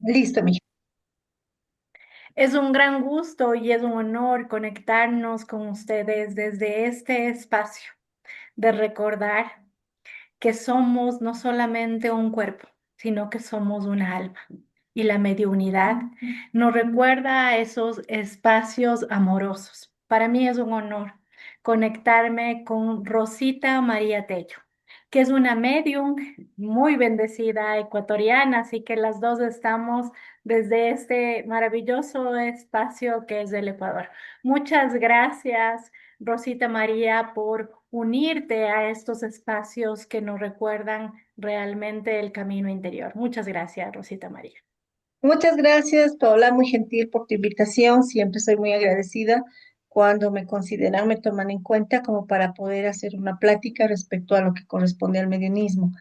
Listo, mija. Es un gran gusto y es un honor conectarnos con ustedes desde este espacio de recordar que somos no solamente un cuerpo, sino que somos una alma. Y la mediunidad nos recuerda a esos espacios amorosos. Para mí es un honor conectarme con Rosita María Tello, que es una medium muy bendecida ecuatoriana, así que las dos estamos desde este maravilloso espacio que es el Ecuador. Muchas gracias, Rosita María, por unirte a estos espacios que nos recuerdan realmente el camino interior. Muchas gracias, Rosita María. Muchas gracias, Paola, muy gentil por tu invitación. Siempre soy muy agradecida cuando me consideran, me toman en cuenta como para poder hacer una plática respecto a lo que corresponde al medianismo.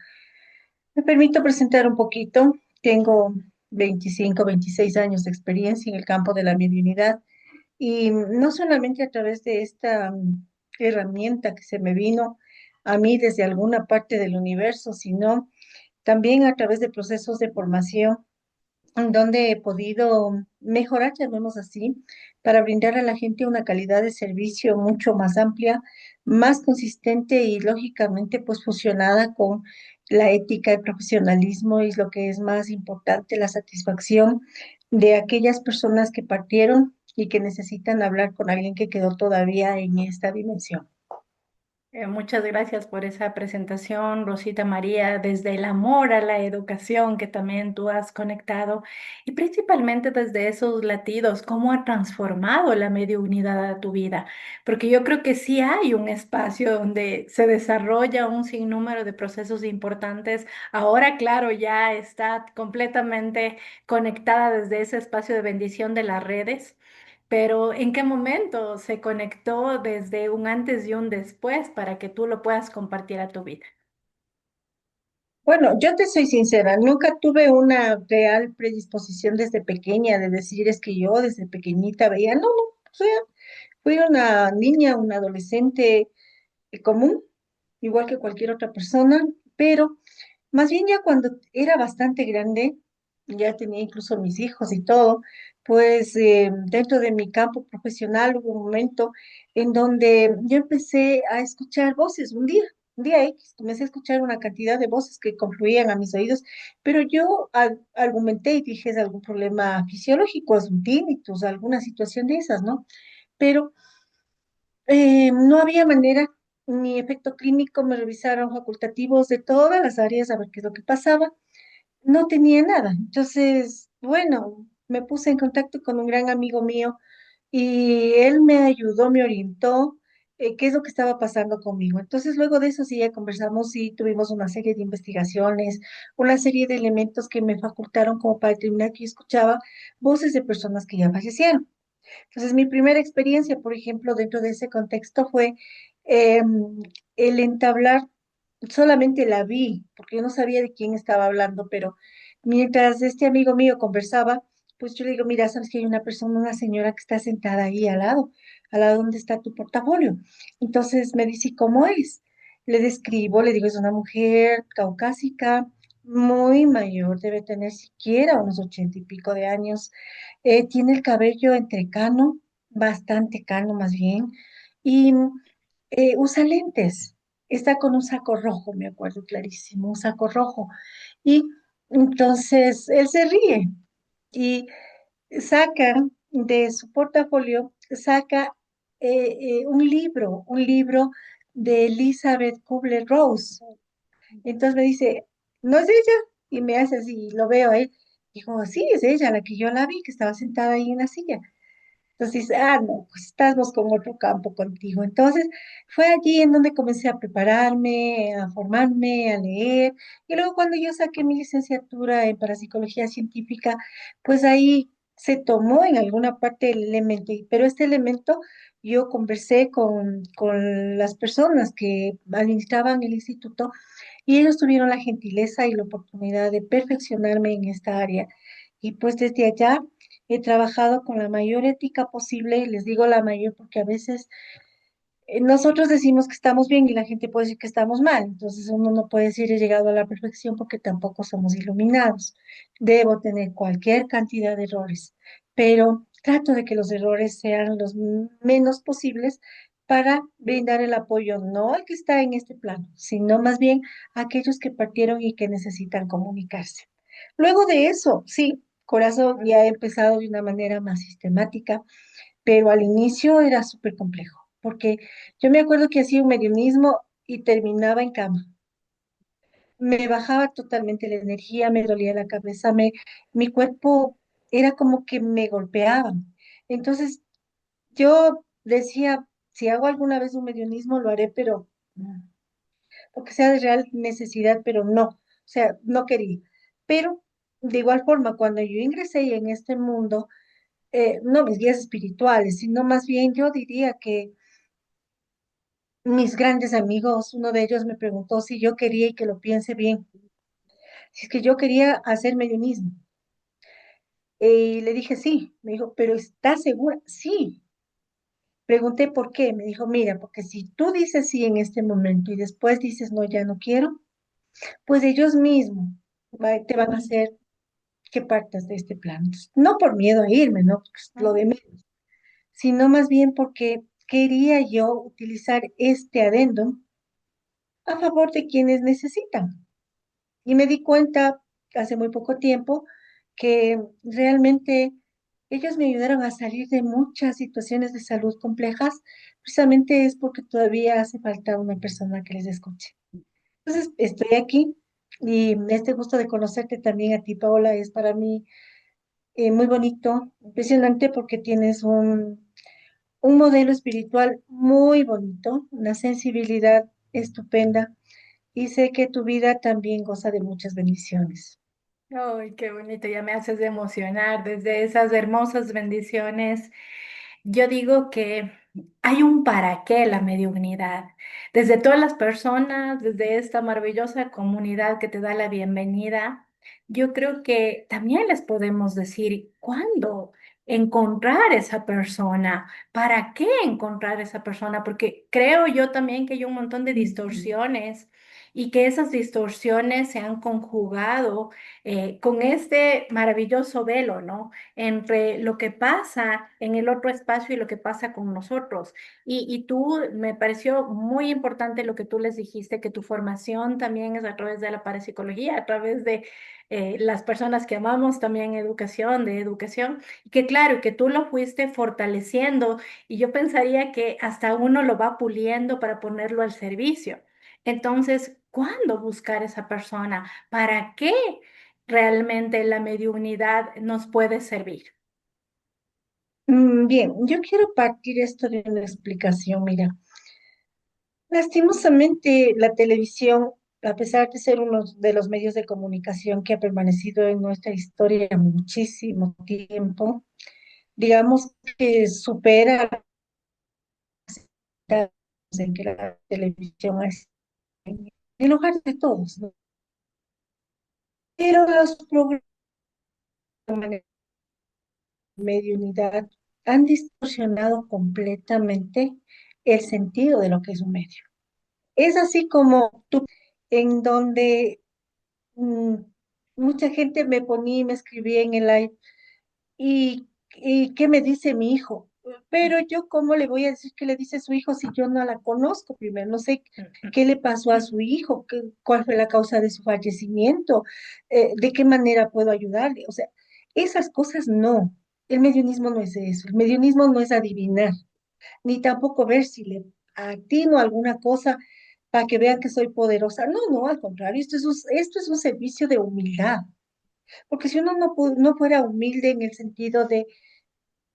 Me permito presentar un poquito. Tengo 25, 26 años de experiencia en el campo de la mediunidad y no solamente a través de esta herramienta que se me vino a mí desde alguna parte del universo, sino también a través de procesos de formación en donde he podido mejorar, llamemos así, para brindar a la gente una calidad de servicio mucho más amplia, más consistente y lógicamente pues fusionada con la ética, el profesionalismo y lo que es más importante, la satisfacción de aquellas personas que partieron y que necesitan hablar con alguien que quedó todavía en esta dimensión. Muchas gracias por esa presentación, Rosita María, desde el amor a la educación que también tú has conectado y principalmente desde esos latidos, cómo ha transformado la mediunidad a tu vida, porque yo creo que sí hay un espacio donde se desarrolla un sinnúmero de procesos importantes. Ahora, claro, ya está completamente conectada desde ese espacio de bendición de las redes. Pero ¿en qué momento se conectó desde un antes y un después para que tú lo puedas compartir a tu vida? Bueno, yo te soy sincera, nunca tuve una real predisposición desde pequeña de decir es que yo desde pequeñita veía, no, no, o sea, fui una niña, una adolescente común, igual que cualquier otra persona, pero más bien ya cuando era bastante grande, ya tenía incluso mis hijos y todo, pues dentro de mi campo profesional hubo un momento en donde yo empecé a escuchar voces un día X, comencé a escuchar una cantidad de voces que confluían a mis oídos, pero yo argumenté y dije, es algún problema fisiológico, es un tinnitus, alguna situación de esas, ¿no? Pero no había manera, ni efecto clínico, me revisaron facultativos de todas las áreas a ver qué es lo que pasaba, no tenía nada. Entonces, bueno, me puse en contacto con un gran amigo mío y él me ayudó, me orientó qué es lo que estaba pasando conmigo. Entonces, luego de eso sí ya conversamos y tuvimos una serie de investigaciones, una serie de elementos que me facultaron como para determinar que yo escuchaba voces de personas que ya fallecieron. Entonces, mi primera experiencia, por ejemplo, dentro de ese contexto fue el entablar, solamente la vi, porque yo no sabía de quién estaba hablando, pero mientras este amigo mío conversaba, pues yo le digo, mira, sabes que hay una persona, una señora que está sentada ahí al lado donde está tu portafolio. Entonces me dice, ¿cómo es? Le describo, le digo, es una mujer caucásica, muy mayor, debe tener siquiera unos 80 y pico de años, tiene el cabello entrecano, bastante cano más bien, y usa lentes. Está con un saco rojo, me acuerdo clarísimo, un saco rojo. Y entonces él se ríe y saca de su portafolio, saca un libro de Elizabeth Kubler-Ross. Entonces me dice, ¿no es ella? Y me hace así, lo veo a él. Dijo, sí, es ella, la que yo la vi, que estaba sentada ahí en la silla. Entonces dice, ah, no, pues estamos con otro campo contigo. Entonces fue allí en donde comencé a prepararme, a formarme, a leer. Y luego cuando yo saqué mi licenciatura en parapsicología científica, pues ahí se tomó en alguna parte el elemento. Pero este elemento yo conversé con las personas que administraban el instituto y ellos tuvieron la gentileza y la oportunidad de perfeccionarme en esta área. Y pues desde allá he trabajado con la mayor ética posible, y les digo la mayor porque a veces nosotros decimos que estamos bien y la gente puede decir que estamos mal. Entonces uno no puede decir he llegado a la perfección porque tampoco somos iluminados. Debo tener cualquier cantidad de errores, pero trato de que los errores sean los menos posibles para brindar el apoyo, no al que está en este plano, sino más bien a aquellos que partieron y que necesitan comunicarse. Luego de eso, sí, Corazón ya he empezado de una manera más sistemática, pero al inicio era súper complejo, porque yo me acuerdo que hacía un mediumismo y terminaba en cama. Me bajaba totalmente la energía, me dolía la cabeza, mi cuerpo era como que me golpeaban. Entonces yo decía, si hago alguna vez un mediumismo, lo haré, pero porque sea de real necesidad, pero no, o sea, no quería. Pero de igual forma, cuando yo ingresé en este mundo, no mis guías espirituales, sino más bien yo diría que mis grandes amigos, uno de ellos me preguntó si yo quería y que lo piense bien, si es que yo quería hacer mediumismo. Y le dije sí, me dijo, pero ¿estás segura? Sí. Pregunté por qué, me dijo, mira, porque si tú dices sí en este momento y después dices no, ya no quiero, pues ellos mismos te van a hacer que partas de este plan. Entonces, no por miedo a irme, no, pues, lo de menos, sino más bien porque quería yo utilizar este adendum a favor de quienes necesitan. Y me di cuenta hace muy poco tiempo que realmente ellos me ayudaron a salir de muchas situaciones de salud complejas, precisamente es porque todavía hace falta una persona que les escuche. Entonces, estoy aquí y este gusto de conocerte también a ti, Paola, es para mí muy bonito, impresionante porque tienes un modelo espiritual muy bonito, una sensibilidad estupenda y sé que tu vida también goza de muchas bendiciones. Ay, qué bonito, ya me haces emocionar desde esas hermosas bendiciones. Yo digo que hay un para qué la mediunidad. Desde todas las personas, desde esta maravillosa comunidad que te da la bienvenida, yo creo que también les podemos decir cuándo encontrar esa persona, para qué encontrar esa persona, porque creo yo también que hay un montón de Ujú. distorsiones y que esas distorsiones se han conjugado con este maravilloso velo, ¿no? Entre lo que pasa en el otro espacio y lo que pasa con nosotros. Y tú, me pareció muy importante lo que tú les dijiste, que tu formación también es a través de la parapsicología, a través de las personas que amamos también educación, de educación, y que claro, que tú lo fuiste fortaleciendo y yo pensaría que hasta uno lo va puliendo para ponerlo al servicio. Entonces, ¿cuándo buscar esa persona? ¿Para qué realmente la mediunidad nos puede servir? Bien, yo quiero partir esto de una explicación. Mira, lastimosamente la televisión, a pesar de ser uno de los medios de comunicación que ha permanecido en nuestra historia muchísimo tiempo, digamos que supera en que la televisión es el hogar de todos, ¿no? Pero los programas de mediunidad han distorsionado completamente el sentido de lo que es un medio. Es así como tú, en donde mm, mucha gente me ponía y me escribía en el live, ¿y qué me dice mi hijo? Pero yo, ¿cómo le voy a decir qué le dice su hijo si yo no la conozco primero? No sé qué le pasó a su hijo, cuál fue la causa de su fallecimiento, de qué manera puedo ayudarle. O sea, esas cosas no. El mediunismo no es eso. El mediunismo no es adivinar, ni tampoco ver si le atino alguna cosa para que vean que soy poderosa. No, no, al contrario, esto es un servicio de humildad. Porque si uno no fuera humilde en el sentido de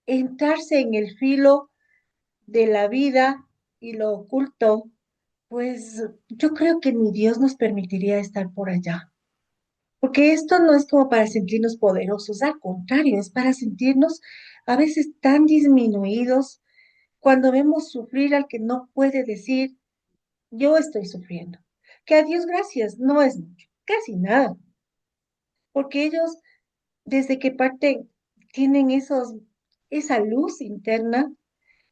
entrarse en el filo de la vida y lo oculto, pues yo creo que ni Dios nos permitiría estar por allá. Porque esto no es como para sentirnos poderosos, al contrario, es para sentirnos a veces tan disminuidos cuando vemos sufrir al que no puede decir, yo estoy sufriendo. Que a Dios gracias, no es mucho, casi nada, porque ellos desde que parten tienen esa luz interna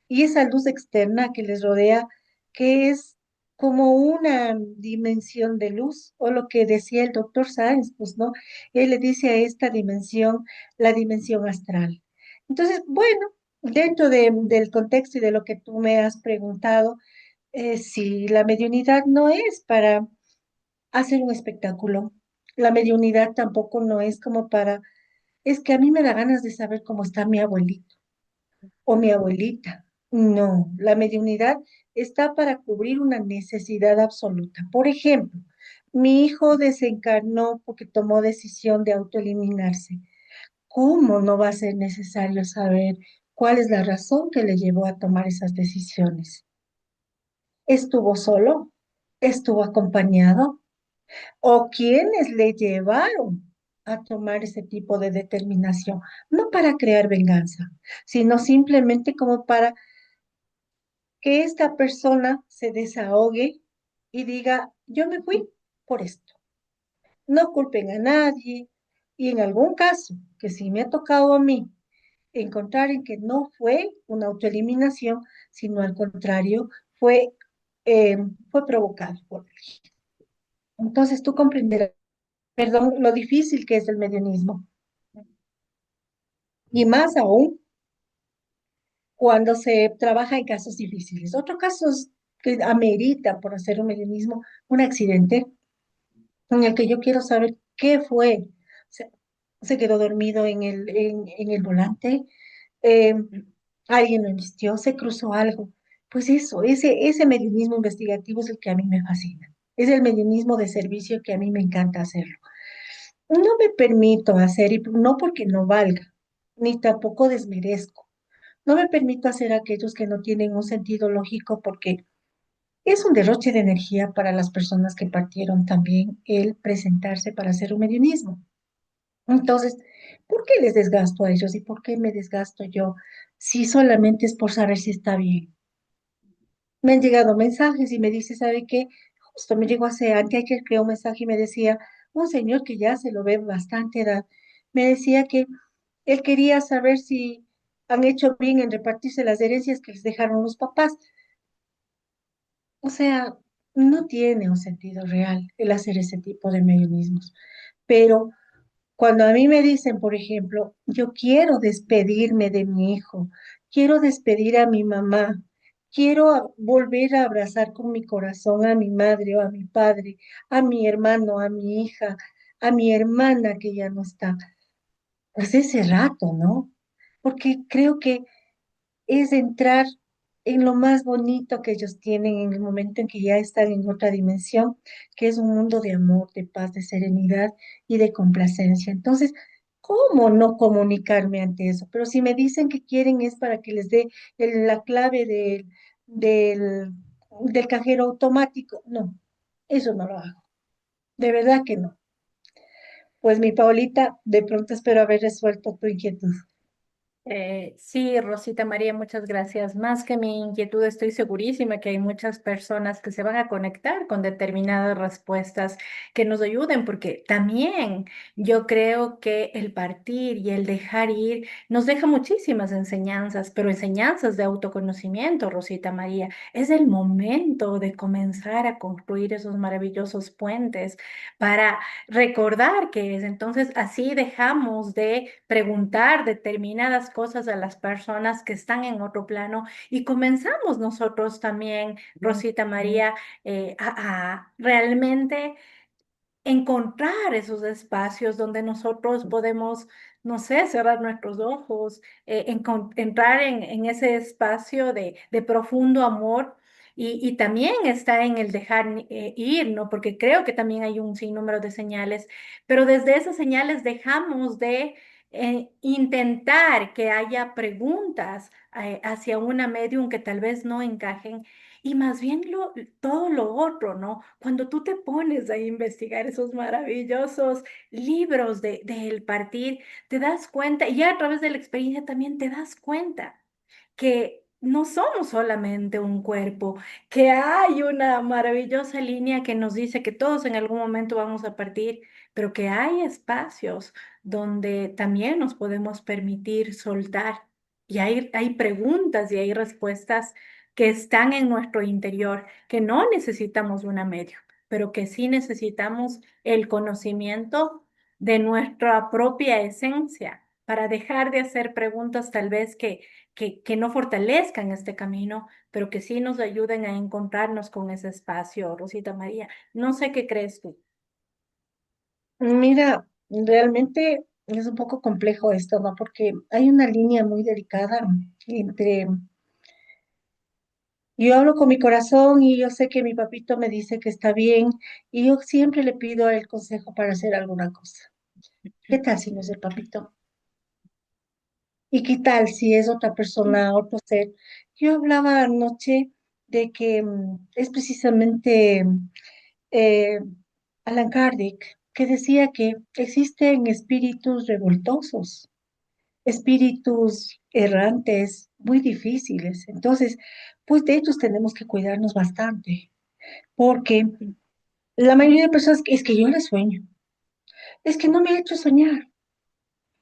y esa luz externa que les rodea, que es como una dimensión de luz, o lo que decía el doctor Sáenz, pues, ¿no? Él le dice a esta dimensión la dimensión astral. Entonces, bueno, dentro del contexto y de lo que tú me has preguntado, si la mediunidad no es para hacer un espectáculo, la mediunidad tampoco no es como para, es que a mí me da ganas de saber cómo está mi abuelito o mi abuelita. No, la mediunidad está para cubrir una necesidad absoluta. Por ejemplo, mi hijo desencarnó porque tomó decisión de autoeliminarse. ¿Cómo no va a ser necesario saber cuál es la razón que le llevó a tomar esas decisiones? ¿Estuvo solo? ¿Estuvo acompañado? ¿O quiénes le llevaron a tomar ese tipo de determinación? No para crear venganza, sino simplemente como para que esta persona se desahogue y diga, yo me fui por esto. No culpen a nadie. Y en algún caso, que sí me ha tocado a mí, encontrar en que no fue una autoeliminación, sino al contrario, fue, eh, fue provocado por él. Entonces tú comprenderás, perdón, lo difícil que es el medianismo. Y más aún cuando se trabaja en casos difíciles. Otro caso es que amerita, por hacer un medianismo, un accidente en el que yo quiero saber qué fue. Se, se quedó dormido en el volante, eh, alguien lo embistió, se cruzó algo. Pues eso, ese medianismo investigativo es el que a mí me fascina. Es el medianismo de servicio que a mí me encanta hacerlo. No me permito hacer, y no porque no valga, ni tampoco desmerezco. No me permito hacer aquellos que no tienen un sentido lógico porque es un derroche de energía para las personas que partieron también el presentarse para hacer un mediunismo. Entonces, ¿por qué les desgasto a ellos y por qué me desgasto yo si solamente es por saber si está bien? Me han llegado mensajes y me dice, ¿sabe qué? Justo me llegó hace anteayer, creo, un mensaje y me decía, un señor que ya se lo ve bastante edad, me decía que él quería saber si han hecho bien en repartirse las herencias que les dejaron los papás. O sea, no tiene un sentido real el hacer ese tipo de mediumismos. Pero cuando a mí me dicen, por ejemplo, yo quiero despedirme de mi hijo, quiero despedir a mi mamá, quiero volver a abrazar con mi corazón a mi madre o a mi padre, a mi hermano, a mi hija, a mi hermana que ya no está, pues ese rato, ¿no? Porque creo que es entrar en lo más bonito que ellos tienen en el momento en que ya están en otra dimensión, que es un mundo de amor, de paz, de serenidad y de complacencia. Entonces, ¿cómo no comunicarme ante eso? Pero si me dicen que quieren es para que les dé la clave del, del cajero automático, no, eso no lo hago. De verdad que no. Pues mi Paulita, de pronto espero haber resuelto tu inquietud. Sí, Rosita María, muchas gracias. Más que mi inquietud, estoy segurísima que hay muchas personas que se van a conectar con determinadas respuestas que nos ayuden, porque también yo creo que el partir y el dejar ir nos deja muchísimas enseñanzas, pero enseñanzas de autoconocimiento, Rosita María. Es el momento de comenzar a construir esos maravillosos puentes para recordar que es. Entonces, así dejamos de preguntar determinadas cosas a las personas que están en otro plano y comenzamos nosotros también, Rosita María, a realmente encontrar esos espacios donde nosotros podemos, no sé, cerrar nuestros ojos, entrar en ese espacio de profundo amor. Y también está en el dejar ir, ¿no? Porque creo que también hay un sinnúmero de señales, pero desde esas señales dejamos de intentar que haya preguntas hacia una medium que tal vez no encajen y más bien todo lo otro, ¿no? Cuando tú te pones a investigar esos maravillosos libros del partir, te das cuenta, y ya a través de la experiencia también te das cuenta que no somos solamente un cuerpo, que hay una maravillosa línea que nos dice que todos en algún momento vamos a partir, pero que hay espacios donde también nos podemos permitir soltar. Y hay preguntas y hay respuestas que están en nuestro interior, que no necesitamos una medio, pero que sí necesitamos el conocimiento de nuestra propia esencia para dejar de hacer preguntas tal vez que no fortalezcan este camino, pero que sí nos ayuden a encontrarnos con ese espacio, Rosita María. No sé qué crees tú. Mira, realmente es un poco complejo esto, ¿no? Porque hay una línea muy delicada entre yo hablo con mi corazón y yo sé que mi papito me dice que está bien y yo siempre le pido el consejo para hacer alguna cosa. ¿Qué tal si no es el papito? ¿Y qué tal si es otra persona, otro ser? Yo hablaba anoche de que es precisamente eh, Alan Kardec que decía que existen espíritus revoltosos, espíritus errantes, muy difíciles. Entonces, pues de ellos tenemos que cuidarnos bastante, porque la mayoría de personas es que yo les sueño, es que no me ha hecho soñar.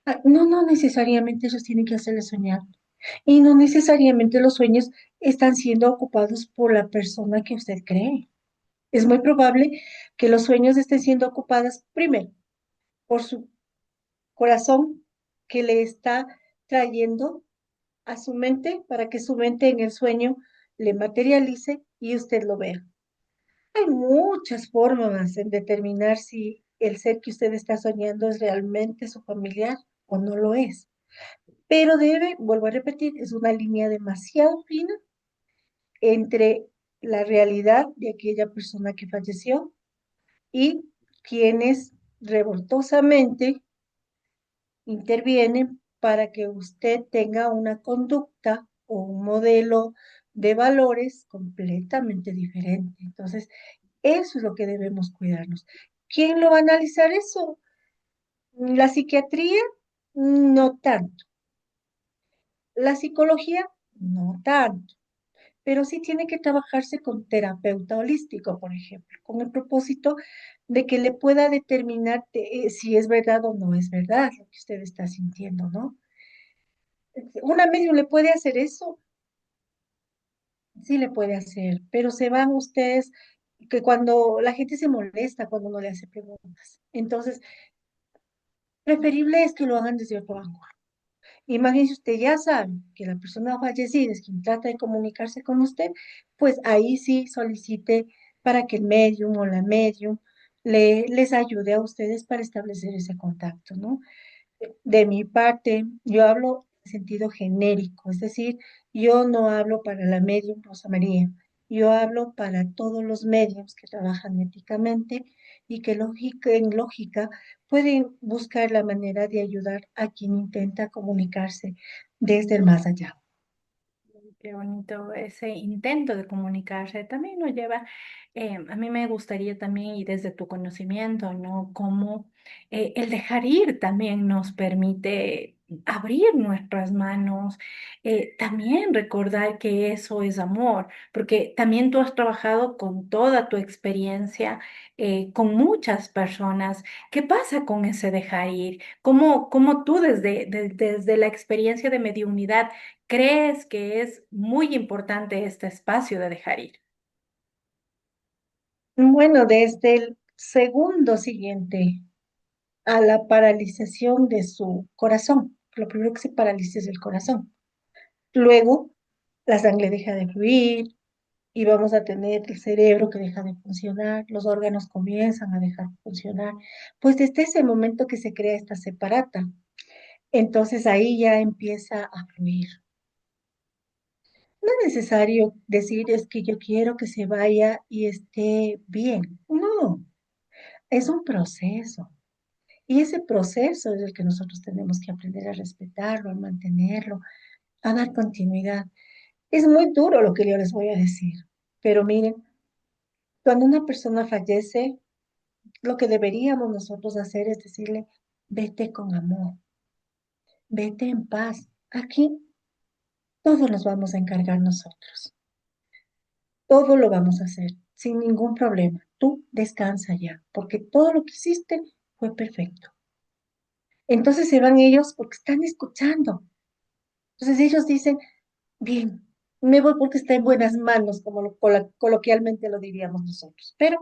Ah, no, no necesariamente ellos tienen que hacerle soñar. Y no necesariamente los sueños están siendo ocupados por la persona que usted cree. Es muy probable que los sueños estén siendo ocupados primero por su corazón que le está trayendo a su mente para que su mente en el sueño le materialice y usted lo vea. Hay muchas formas en determinar si el ser que usted está soñando es realmente su familiar o no lo es. Pero debe, vuelvo a repetir, es una línea demasiado fina entre la realidad de aquella persona que falleció y quienes revoltosamente intervienen para que usted tenga una conducta o un modelo de valores completamente diferente. Entonces, eso es lo que debemos cuidarnos. ¿Quién lo va a analizar eso? La psiquiatría, no tanto. La psicología, no tanto. Pero sí tiene que trabajarse con terapeuta holístico, por ejemplo, con el propósito de que le pueda determinar si es verdad o no es verdad lo que usted está sintiendo, ¿no? Una medium le puede hacer eso, sí le puede hacer, pero se van ustedes que cuando la gente se molesta cuando uno le hace preguntas. Entonces, preferible es que lo hagan desde otro ángulo. Imagínese usted ya sabe que la persona fallecida es quien trata de comunicarse con usted, pues ahí sí solicite para que el medium o la medium les ayude a ustedes para establecer ese contacto, ¿no? De mi parte, yo hablo en sentido genérico, es decir, yo no hablo para la medium Rosa María, yo hablo para todos los mediums que trabajan éticamente y que en lógica pueden buscar la manera de ayudar a quien intenta comunicarse desde el más allá. Qué bonito ese intento de comunicarse. También nos lleva, a mí me gustaría también, y desde tu conocimiento, ¿no? Cómo el dejar ir también nos permite abrir nuestras manos, también recordar que eso es amor, porque también tú has trabajado con toda tu experiencia, con muchas personas. ¿Qué pasa con ese dejar ir? ¿Cómo tú desde la experiencia de mediunidad crees que es muy importante este espacio de dejar ir? Bueno, desde el segundo siguiente a la paralización de su corazón, lo primero que se paraliza es el corazón. Luego, la sangre deja de fluir y vamos a tener el cerebro que deja de funcionar, los órganos comienzan a dejar de funcionar. Pues desde ese momento que se crea esta separata, entonces ahí ya empieza a fluir. No es necesario decir es que yo quiero que se vaya y esté bien. No, es un proceso. Y ese proceso es el que nosotros tenemos que aprender a respetarlo, a mantenerlo, a dar continuidad. Es muy duro lo que yo les voy a decir, pero miren, cuando una persona fallece, lo que deberíamos nosotros hacer es decirle, vete con amor, vete en paz. Aquí todo nos vamos a encargar nosotros, todo lo vamos a hacer sin ningún problema. Tú descansa ya, porque todo lo que hiciste fue perfecto. Entonces se van ellos porque están escuchando. Entonces ellos dicen, bien, me voy porque está en buenas manos, como coloquialmente lo diríamos nosotros. Pero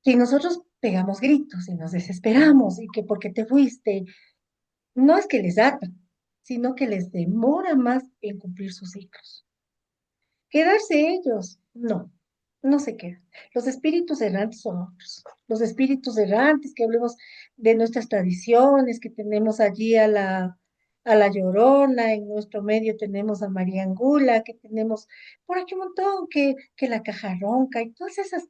si nosotros pegamos gritos y nos desesperamos y que porque te fuiste, no es que les ata, sino que les demora más en cumplir sus ciclos. Quedarse ellos, no, no se quedan. Los espíritus errantes son otros. Los espíritus errantes, que hablemos de nuestras tradiciones, que tenemos allí a la Llorona, en nuestro medio tenemos a María Angula, que tenemos por aquí un montón, que la caja ronca y todas esas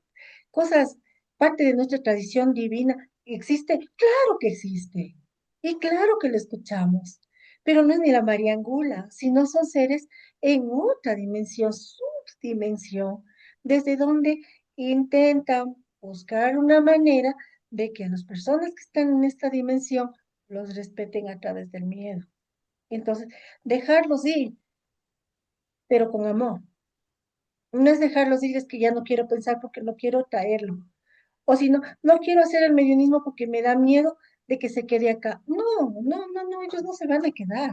cosas, parte de nuestra tradición divina, ¿existe? Claro que existe. Y claro que lo escuchamos. Pero no es ni la María Angula, sino son seres en otra dimensión, subdimensión, desde donde intentan buscar una manera de que a las personas que están en esta dimensión los respeten a través del miedo. Entonces, dejarlos ir, pero con amor. No es dejarlos ir, es que ya no quiero pensar porque no quiero traerlo. O si no, no quiero hacer el mediunismo porque me da miedo de que se quede acá. No, no, ellos no se van a quedar.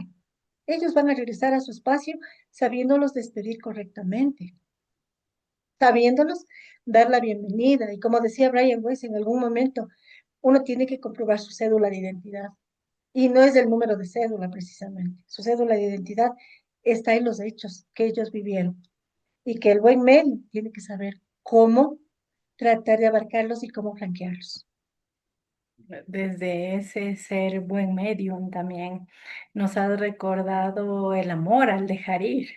Ellos van a regresar a su espacio sabiéndolos despedir correctamente, sabiéndolos dar la bienvenida. Y como decía Brian Weiss en algún momento, uno tiene que comprobar su cédula de identidad. Y no es el número de cédula precisamente. Su cédula de identidad está en los hechos que ellos vivieron. Y que el buen medio tiene que saber cómo tratar de abarcarlos y cómo flanquearlos. Desde ese ser buen medium también nos has recordado el amor al dejar ir.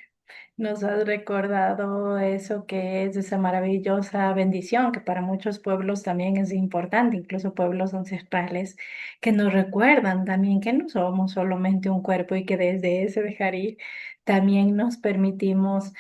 Nos has recordado eso que es esa maravillosa bendición que para muchos pueblos también es importante, incluso pueblos ancestrales, que nos recuerdan también que no somos solamente un cuerpo y que desde ese dejar ir también nos permitimos,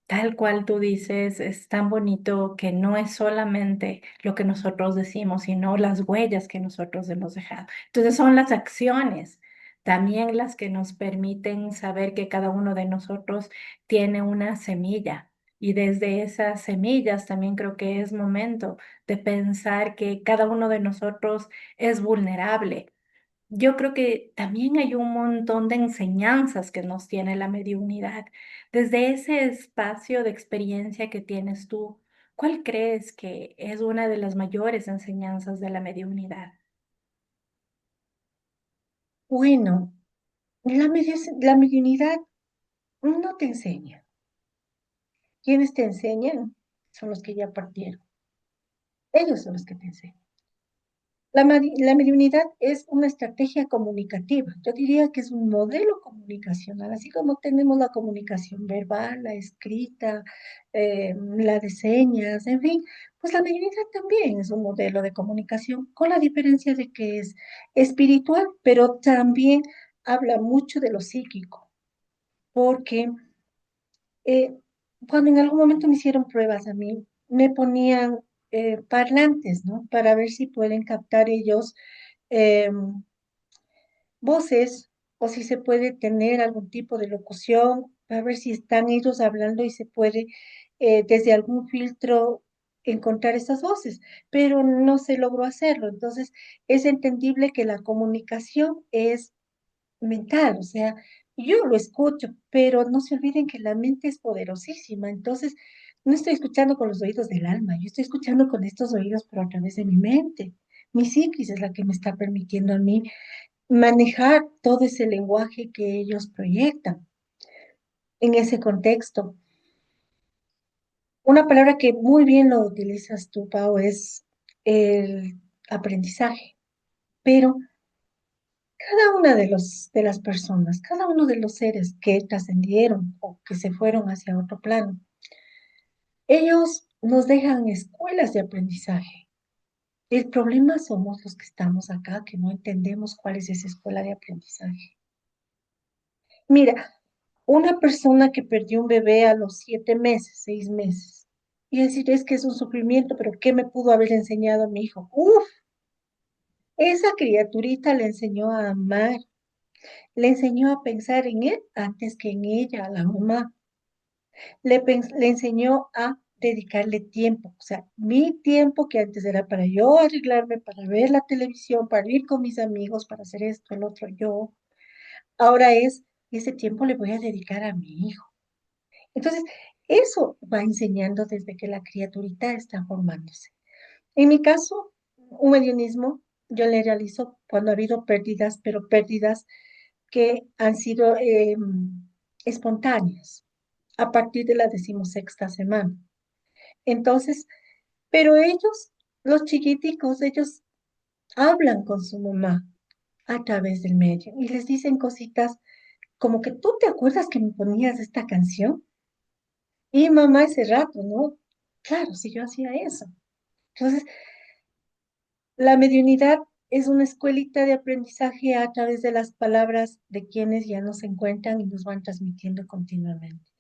tal cual tú dices, es tan bonito que no es solamente lo que nosotros decimos, sino las huellas que nosotros hemos dejado. Entonces son las acciones también las que nos permiten saber que cada uno de nosotros tiene una semilla. Y desde esas semillas también creo que es momento de pensar que cada uno de nosotros es vulnerable. Yo creo que también hay un montón de enseñanzas que nos tiene la mediunidad. Desde ese espacio de experiencia que tienes tú, ¿cuál crees que es una de las mayores enseñanzas de la mediunidad? Bueno, la mediunidad no te enseña. Quienes te enseñan son los que ya partieron. Ellos son los que te enseñan. La mediunidad es una estrategia comunicativa. Yo diría que es un modelo comunicacional, así como tenemos la comunicación verbal, la escrita, la de señas, en fin, pues la mediunidad también es un modelo de comunicación, con la diferencia de que es espiritual, pero también habla mucho de lo psíquico, porque eh, cuando en algún momento me hicieron pruebas a mí, me ponían parlantes, ¿no? Para ver si pueden captar ellos voces o si se puede tener algún tipo de locución, para ver si están ellos hablando y se puede desde algún filtro encontrar esas voces, pero no se logró hacerlo. Entonces, es entendible que la comunicación es mental, o sea, yo lo escucho, pero no se olviden que la mente es poderosísima, entonces no estoy escuchando con los oídos del alma, yo estoy escuchando con estos oídos, pero a través de mi mente. Mi psiquis es la que me está permitiendo a mí manejar todo ese lenguaje que ellos proyectan en ese contexto. Una palabra que muy bien lo utilizas tú, Pau, es el aprendizaje, pero cada una de las personas, cada uno de los seres que trascendieron o que se fueron hacia otro plano, ellos nos dejan escuelas de aprendizaje. El problema somos los que estamos acá, que no entendemos cuál es esa escuela de aprendizaje. Mira, una persona que perdió un bebé a los 7 meses, 6 meses, y decir es que es un sufrimiento, pero ¿qué me pudo haber enseñado a mi hijo? Uf, esa criaturita le enseñó a amar, le enseñó a pensar en él antes que en ella, a la mamá. Le enseñó a dedicarle tiempo, o sea, mi tiempo que antes era para yo arreglarme, para ver la televisión, para ir con mis amigos, para hacer esto, el otro, yo. Ahora es, ese tiempo le voy a dedicar a mi hijo. Entonces, eso va enseñando desde que la criaturita está formándose. En mi caso, un mediunismo yo le realizo cuando ha habido pérdidas, pero pérdidas que han sido espontáneas a partir de la 16ª semana. Entonces, pero ellos, los chiquiticos, ellos hablan con su mamá a través del medio y les dicen cositas como que tú te acuerdas que me ponías esta canción y mamá ese rato, ¿no? Claro, si yo hacía eso. Entonces, la mediunidad es una escuelita de aprendizaje a través de las palabras de quienes ya nos encuentran y nos van transmitiendo continuamente.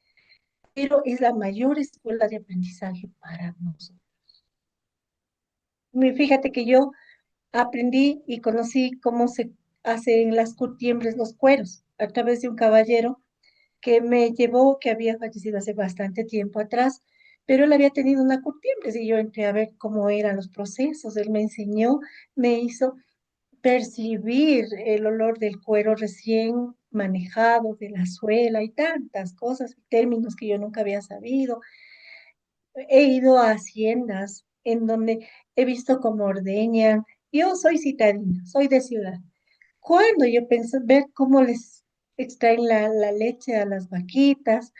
Pero es la mayor escuela de aprendizaje para nosotros. Fíjate que yo aprendí y conocí cómo se hacen las curtiembres, los cueros, a través de un caballero que me llevó, que había fallecido hace bastante tiempo atrás, pero él había tenido una curtiembre y yo entré a ver cómo eran los procesos. Él me enseñó, me hizo percibir el olor del cuero recién manejado, de la suela y tantas cosas, términos que yo nunca había sabido. He ido a haciendas en donde he visto cómo ordeñan. Yo soy citadina, soy de ciudad. Cuando yo pensé ver cómo les extraen la leche a las vaquitas,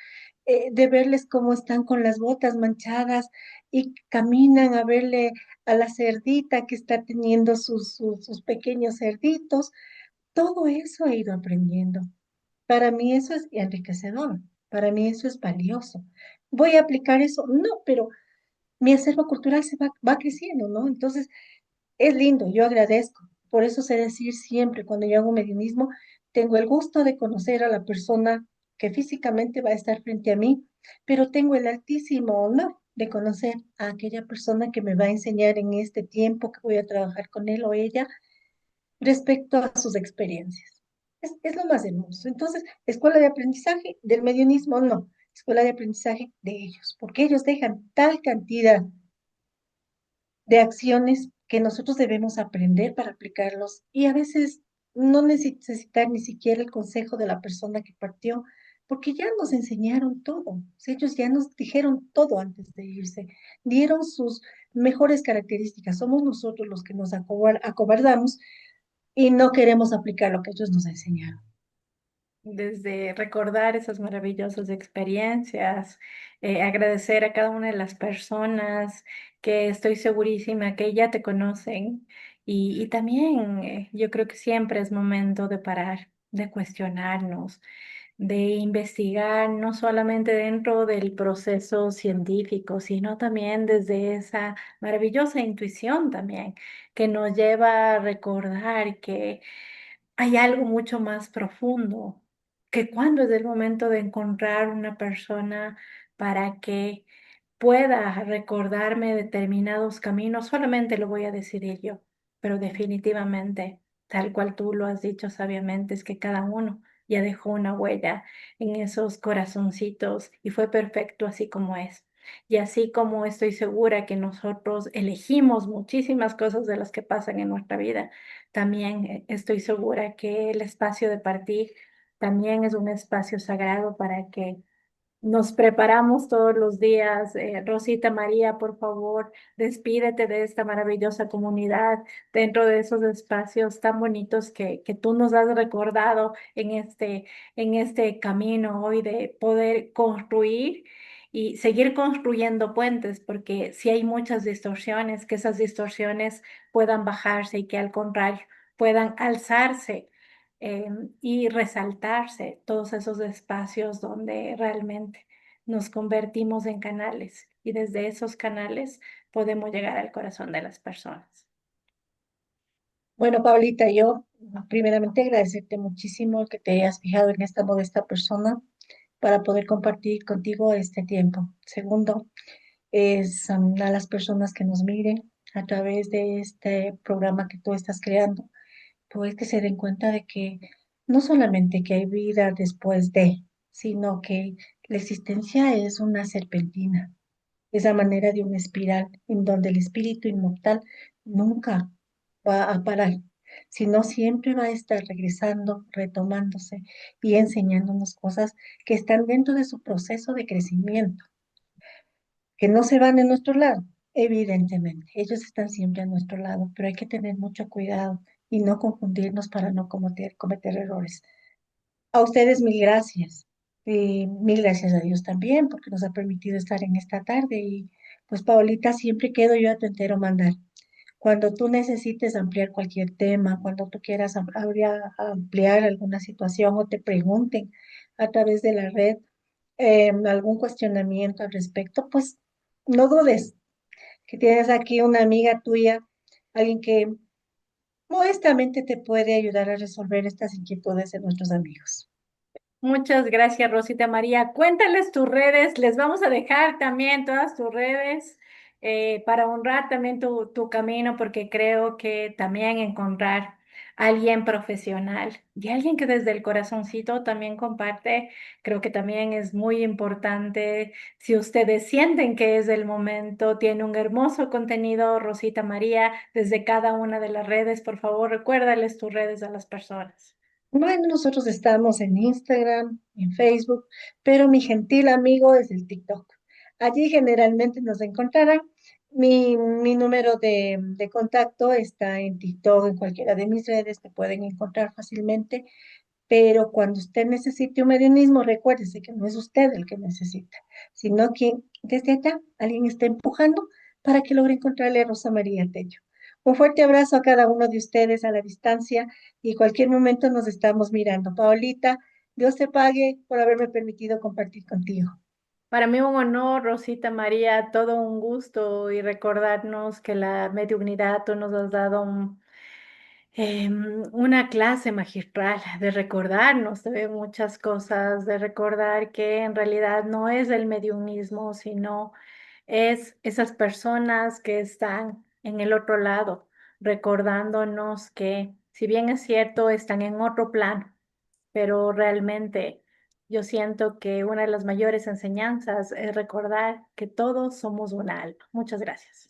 de verles cómo están con las botas manchadas y caminan a verle a la cerdita que está teniendo sus pequeños cerditos, todo eso he ido aprendiendo. Para mí eso es enriquecedor, para mí eso es valioso. ¿Voy a aplicar eso? No, pero mi acervo cultural va creciendo, ¿no? Entonces, es lindo, yo agradezco. Por eso sé decir siempre, cuando yo hago mediumismo, tengo el gusto de conocer a la persona que físicamente va a estar frente a mí, pero tengo el altísimo honor de conocer a aquella persona que me va a enseñar en este tiempo que voy a trabajar con él o ella respecto a sus experiencias. Es lo más hermoso. Entonces, escuela de aprendizaje del mediunismo, no, escuela de aprendizaje de ellos, porque ellos dejan tal cantidad de acciones que nosotros debemos aprender para aplicarlos y a veces no necesitar ni siquiera el consejo de la persona que partió, porque ya nos enseñaron todo. O sea, ellos ya nos dijeron todo antes de irse, dieron sus mejores características. Somos nosotros los que nos acobardamos y no queremos aplicar lo que ellos nos enseñaron. Desde recordar esas maravillosas experiencias, agradecer a cada una de las personas que estoy segurísima que ya te conocen y también yo creo que siempre es momento de parar, de cuestionarnos, de investigar no solamente dentro del proceso científico, sino también desde esa maravillosa intuición también que nos lleva a recordar que hay algo mucho más profundo, que cuando es el momento de encontrar una persona para que pueda recordarme determinados caminos, solamente lo voy a decidir yo, pero definitivamente, tal cual tú lo has dicho sabiamente, es que cada uno ya dejó una huella en esos corazoncitos y fue perfecto así como es. Y así como estoy segura que nosotros elegimos muchísimas cosas de las que pasan en nuestra vida, también estoy segura que el espacio de partir también es un espacio sagrado para que nos preparamos todos los días. Rosita María, por favor, despídete de esta maravillosa comunidad dentro de esos espacios tan bonitos que tú nos has recordado en este camino hoy de poder construir y seguir construyendo puentes, porque si hay muchas distorsiones, que esas distorsiones puedan bajarse y que al contrario puedan alzarse eh, y resaltarse todos esos espacios donde realmente nos convertimos en canales y desde esos canales podemos llegar al corazón de las personas. Bueno, Paulita, yo primeramente agradecerte muchísimo que te hayas fijado en esta modesta persona para poder compartir contigo este tiempo. Segundo, es a las personas que nos miren a través de este programa que tú estás creando, pues que se den cuenta de que no solamente que hay vida después de, sino que la existencia es una serpentina, esa manera de una espiral en donde el espíritu inmortal nunca va a parar. sino siempre va a estar regresando, retomándose y enseñándonos cosas que están dentro de su proceso de crecimiento, que no se van de nuestro lado, evidentemente. Ellos están siempre a nuestro lado, pero hay que tener mucho cuidado y no confundirnos para no cometer errores. A ustedes mil gracias. Y mil gracias a Dios también, porque nos ha permitido estar en esta tarde. Y pues, Paulita, siempre quedo yo a tu entero mandar. Cuando tú necesites ampliar cualquier tema, cuando tú quieras ampliar alguna situación o te pregunten a través de la red algún cuestionamiento al respecto, pues no dudes que tienes aquí una amiga tuya, alguien que modestamente te puede ayudar a resolver estas inquietudes de nuestros amigos. Muchas gracias, Rosita María. Cuéntales tus redes, les vamos a dejar también todas tus redes para honrar también tu camino, porque creo que también encontrar a alguien profesional y alguien que desde el corazoncito también comparte, creo que también es muy importante. Si ustedes sienten que es el momento, tiene un hermoso contenido, Rosita María, desde cada una de las redes, por favor, recuérdales tus redes a las personas. Bueno, nosotros estamos en Instagram, en Facebook, pero mi gentil amigo es el TikTok. Allí generalmente nos encontrarán. Mi número de contacto está en TikTok, en cualquiera de mis redes, te pueden encontrar fácilmente. Pero cuando usted necesite un medianismo, recuérdese que no es usted el que necesita, sino que desde acá alguien está empujando para que logre encontrarle a Rosa María Tello. Un fuerte abrazo a cada uno de ustedes a la distancia y cualquier momento nos estamos mirando. Paolita, Dios te pague por haberme permitido compartir contigo. Para mí un honor, Rosita María, todo un gusto y recordarnos que la mediunidad tú nos has dado una clase magistral de recordarnos de muchas cosas, de recordar que en realidad no es el mediunismo, sino es esas personas que están en el otro lado, recordándonos que si bien es cierto, están en otro plano, pero realmente yo siento que una de las mayores enseñanzas es recordar que todos somos una alma. Muchas gracias.